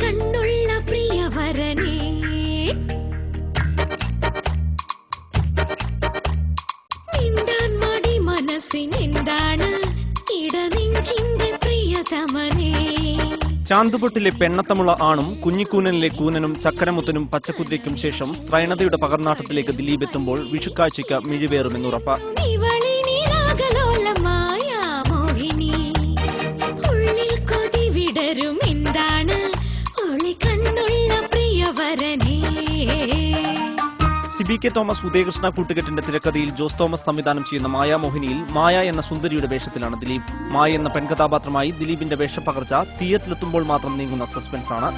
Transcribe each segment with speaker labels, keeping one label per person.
Speaker 1: കണ്ണുള്ള പ്രിയവരനേ മിണ്ടാൻ മടി മനസ്സിനെന്താണ് ഇടനെഞ്ചിന്റെ പ്രിയതമനേ.
Speaker 2: ചാന്തുപൊട്ടിലെ പെണ്ണത്തമുള്ള ആണും കുഞ്ഞിക്കൂനനിലെ കൂനനും ചക്കരമുത്തനും പച്ചക്കുതിരയ്ക്കും ശേഷം സ്ത്രൈണതയുടെ പകർനാട്ടത്തിലേക്ക് ദിലീപ് എത്തുമ്പോൾ വിഷുക്കാഴ്ചയ്ക്ക് മിഴിവേറുമെന്നുറപ്പ്. സിബി കെ തോമസ് ഉദയകൃഷ്ണ കൂട്ടുകെട്ടിന്റെ തിരക്കഥയിൽ ജോസ് തോമസ് സംവിധാനം ചെയ്യുന്ന മായാമോഹിനിയിൽ മായ എന്ന സുന്ദരിയുടെ വേഷത്തിലാണ് ദിലീപ്. മായ എന്ന പെൺകഥാപാത്രമായി ദിലീപിന്റെ വേഷപ്പകർച്ച തിയേറ്ററിലെത്തുമ്പോൾ മാത്രം നീങ്ങുന്ന സസ്പെൻസാണ്.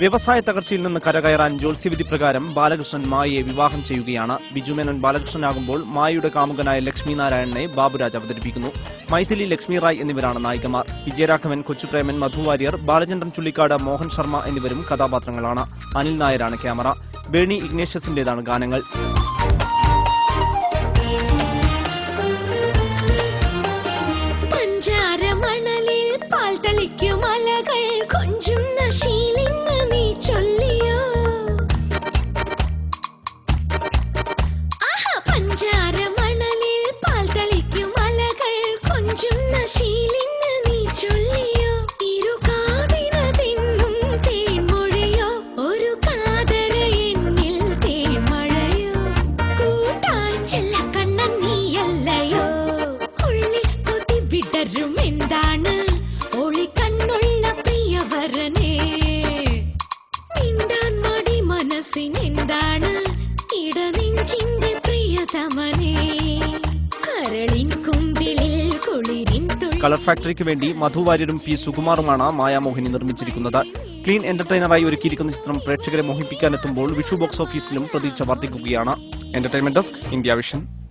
Speaker 2: വ്യവസായ തകർച്ചയിൽ നിന്ന് കരകയറാൻ ജ്യോത്സ്യവിധി പ്രകാരം ബാലകൃഷ്ണൻ മായയെ വിവാഹം ചെയ്യുകയാണ്. ബിജുമേനോൻ ബാലകൃഷ്ണനാകുമ്പോൾ മായയുടെ കാമുകനായ ലക്ഷ്മി നാരായണനെ ബാബുരാജ് അവതരിപ്പിക്കുന്നു. മൈഥിലി, ലക്ഷ്മി റായ് എന്നിവരാണ് നായികമാർ. വിജയരാഘവൻ, കൊച്ചുപ്രേമൻ, മധുവാര്യർ, ബാലചന്ദ്രൻ ചുള്ളിക്കാട്, മോഹൻ ശർമ്മ എന്നിവരും കഥാപാത്രങ്ങളാണ്. അനിൽ നായരാണ് ക്യാമറ. ബേണി ഇഗ്നേഷ്യസിന്റേതാണ് ഗാനങ്ങൾ. കളർ ഫാക്ടറിക്ക് വേണ്ടി മധുവാര്യരും പി സുകുമാറുമാണ് മായാമോഹിനി നിർമ്മിച്ചിരിക്കുന്നത്. ക്ലീൻ എന്റർടൈനറായി ഒരുക്കിയിരിക്കുന്ന ചിത്രം പ്രേക്ഷകരെ മോഹിപ്പിക്കാനെത്തുമ്പോൾ വിഷു ബോക്സ് ഓഫീസിലും പ്രതീക്ഷ വർദ്ധിക്കുകയാണ്. Entertainment desk, India vision.